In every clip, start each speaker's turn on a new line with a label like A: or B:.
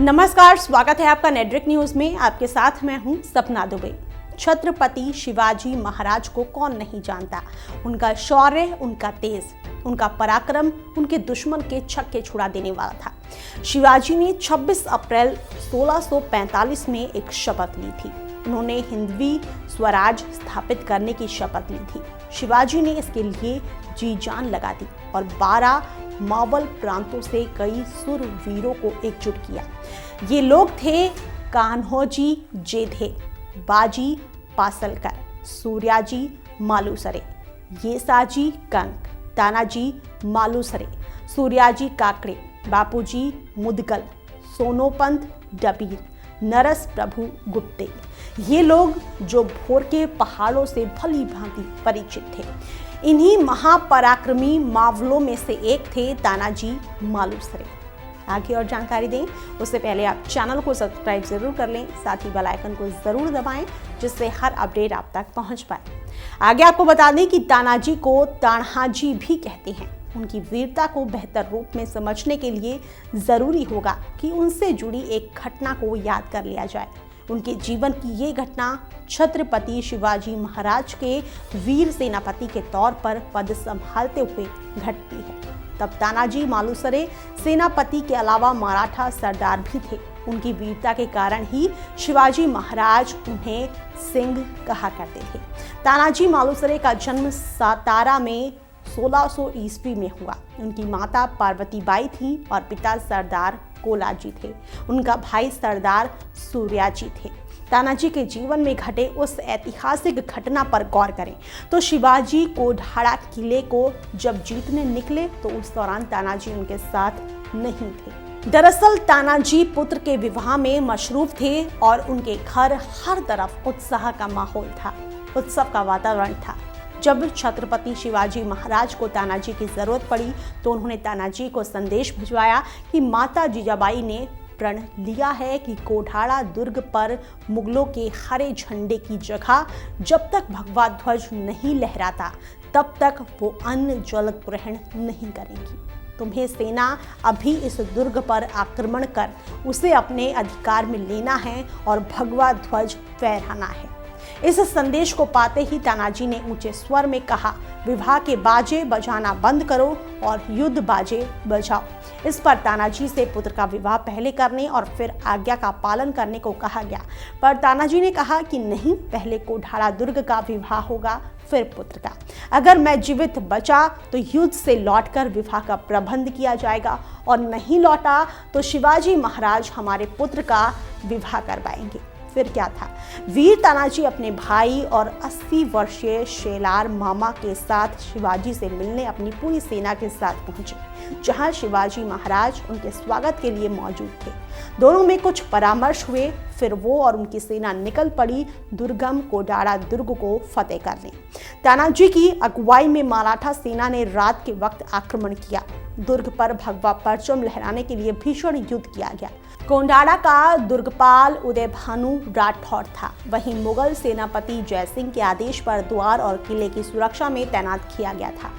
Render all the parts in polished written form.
A: नमस्कार, स्वागत है आपका नेटड्रिक न्यूज में। आपके साथ मैं हूं सपना दुबे। छत्रपति शिवाजी महाराज को कौन नहीं जानता। उनका शौर्य, उनका तेज, उनका पराक्रम उनके दुश्मन के छक्के छुड़ा देने वाला था। शिवाजी ने 26 अप्रैल 1645 में एक शपथ ली थी। उन्होंने हिंदवी स्वराज स्थापित करने की शपथ ली थी। शिवाजी ने इसके लिए जी जान लगा दी और 12 मावल प्रांतों से कई सुरवीरों को एकजुट किया। ये लोग थे कान्होजी जेधे, बाजी पासलकर, सूर्याजी मालुसरे, येसाजी कंक, तानाजी मालुसरे, सूर्याजी काकड़े, बापूजी मुदगल, सोनोपंत डबीर, नरस प्रभु गुप्ते। ये लोग जो भोर के पहाड़ों से भली भांति परिचित थे। इन्हीं महापराक्रमी मावलों में से एक थे तानाजी मालुसरे। आगे और जानकारी दें उससे पहले आप चैनल को सब्सक्राइब जरूर कर लें, साथ ही बेल आइकन को जरूर दबाएं जिससे हर अपडेट आप तक पहुंच पाए। आगे आपको बता दें कि तानाजी को तान्हाजी भी कहते हैं। उनकी वीरता को बेहतर रूप में समझने के लिए जरूरी होगा कि उनसे जुड़ी एक घटना को याद कर लिया जाए। उनके जीवन की ये घटना छत्रपति शिवाजी महाराज के वीर सेनापति के तौर पर पद संभालते हुए घटती है। तब तानाजी मालुसरे सेनापति के अलावा मराठा सरदार भी थे। उनकी वीरता के कारण ही शिवाजी महाराज उन्हें सिंह कहा करते थे। तानाजी मालुसरे का जन्म सातारा में 1600 ईस्वी में हुआ। उनकी माता पार्वती बाई थी और पिता सरदार कोलाजी थे। उनका भाई सरदार सूर्याजी थे। तानाजी के जीवन में घटे उस ऐतिहासिक घटना पर गौर करें तो शिवाजी कोढाड़ा किले को जब जीतने निकले तो उस दौरान तानाजी उनके साथ नहीं थे। दरअसल तानाजी पुत्र के विवाह में मशरूफ थे और उनके घर हर तरफ उत्साह का माहौल था, उत्सव का वातावरण था। जब छत्रपति शिवाजी महाराज को तानाजी की जरूरत पड़ी तो उन्होंने तानाजी को संदेश भिजवाया कि माता जीजाबाई ने प्रण लिया है कि कोढाड़ा दुर्ग पर मुगलों के हरे झंडे की जगह जब तक भगवा ध्वज नहीं लहराता तब तक वो अन्न जल ग्रहण नहीं करेंगी। तुम्हें सेना अभी इस दुर्ग पर आक्रमण कर उसे अपने अधिकार में लेना है और भगवा ध्वज फहराना है। इस संदेश को पाते ही तानाजी ने ऊंचे स्वर में कहा, विवाह के बाजे बजाना बंद करो और युद्ध बाजे बजाओ। इस पर तानाजी से पुत्र का विवाह पहले करने और फिर आज्ञा का पालन करने को कहा गया, पर तानाजी ने कहा कि नहीं, पहले कोढाड़ा दुर्ग का विवाह होगा फिर पुत्र का। अगर मैं जीवित बचा तो युद्ध से लौटकर विवाह का प्रबंध किया जाएगा और नहीं लौटा तो शिवाजी महाराज हमारे पुत्र का विवाह करवाएंगे। फिर क्या था, वीर तानाजी अपने भाई और 80 वर्षीय शेलार मामा के साथ शिवाजी से मिलने अपनी पूरी सेना के साथ पहुंचे, जहां शिवाजी महाराज उनके स्वागत के लिए मौजूद थे। दोनों में कुछ परामर्श हुए, फिर वो और उनकी सेना निकल पड़ी दुर्गम कोढाड़ा दुर्ग को फतेह करने। तानाजी की अगुवाई में मराठा सेना ने रात के वक्त आक्रमण किया। दुर्ग पर भगवा परचम लहराने के लिए भीषण युद्ध किया गया। कोढाड़ा का दुर्गपाल उदयभानु राठौर था। वहीं मुगल सेनापति जयसिंह के आदेश पर द्वार और किले की सुरक्षा में तैनात किया गया था।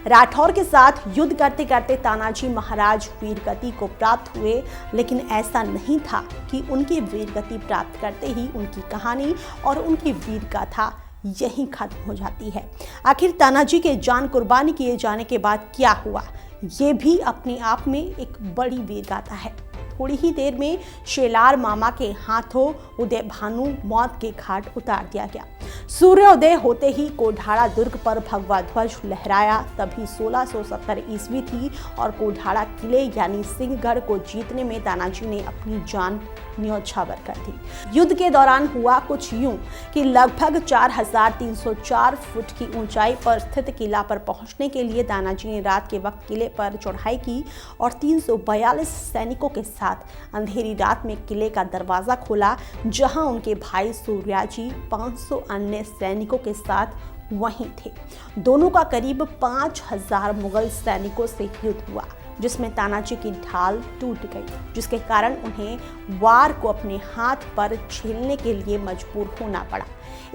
A: राठौर के साथ युद्ध करते करते तानाजी महाराज वीरगति को प्राप्त हुए, लेकिन ऐसा नहीं था कि उनकी वीरगति प्राप्त करते ही उनकी कहानी और उनकी वीर गाथा यहीं खत्म हो जाती है। आखिर तानाजी के जान कुर्बानी किए जाने के बाद क्या हुआ, ये भी अपने आप में एक बड़ी वीर गाथा है। थोड़ी ही देर में शेलार मामा के हाथों उदयभानु मौत के घाट उतार दिया गया। सूर्योदय होते ही कोढाड़ा दुर्ग पर भगवा ध्वज लहराया। तभी 1670 ईस्वी थी और कोढाड़ा किले यानी सिंहगढ़ को जीतने में तानाजी ने अपनी जान न्यौछावर कर दी। युद्ध के दौरान हुआ कुछ यूं कि लगभग 4304 फुट की ऊंचाई पर स्थित किला पर पहुंचने के लिए तानाजी ने रात के वक्त किले पर चढ़ाई की और 342 सैनिकों के साथ अंधेरी रात में किले का दरवाजा खोला, जहां उनके भाई सूर्याजी 500 अन्य सैनिकों के साथ वहीं थे। दोनों का करीब 5000 मुगल सैनिकों से युद्ध हुआ, जिसमें तानाजी की ढाल टूट गई, जिसके कारण उन्हें वार को अपने हाथ पर झेलने के लिए मजबूर होना पड़ा।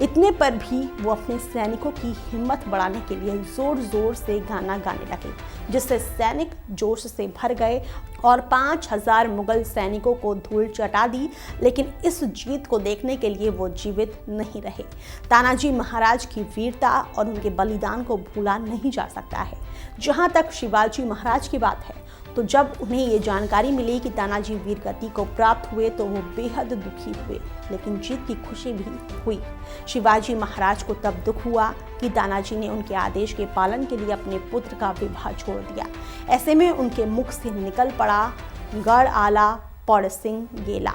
A: इतने पर भी वो अपने सैनिकों की हिम्मत बढ़ाने के लिए जोर जोर से गाना गाने लगे, जिससे सैनिक जोश से भर गए और 5000 मुगल सैनिकों को धूल चटा दी, लेकिन इस जीत को देखने के लिए वो जीवित नहीं रहे। तानाजी महाराज की वीरता और उनके बलिदान को भूला नहीं जा सकता है। जहां तक शिवाजी महाराज की बात है, तो जब उन्हें ये जानकारी मिली कि तानाजी वीरगति को प्राप्त हुए तो वो बेहद दुखी हुए, लेकिन जीत की खुशी भी हुई। शिवाजी महाराज को तब दुख हुआ कि तानाजी ने उनके आदेश के पालन के लिए अपने पुत्र का विवाह छोड़ दिया। ऐसे में उनके मुख से निकल पड़ा गढ़ आला पड़ सिंह गेला,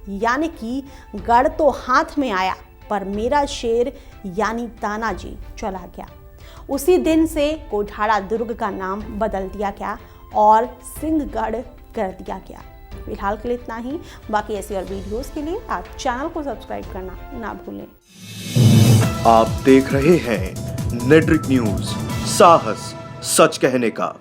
A: यानी कि गढ़ तो हाथ में आया पर मेरा शेर यानी तानाजी चला गया। उसी दिन से कोठाड़ा दुर्ग का नाम बदल दिया गया और सिंहगढ़ कर दिया गया। फिलहाल के लिए इतना ही। बाकी ऐसी और वीडियोस के लिए आप चैनल को सब्सक्राइब करना ना भूलें।
B: आप देख रहे हैं नेट्रिक न्यूज, साहस सच कहने का।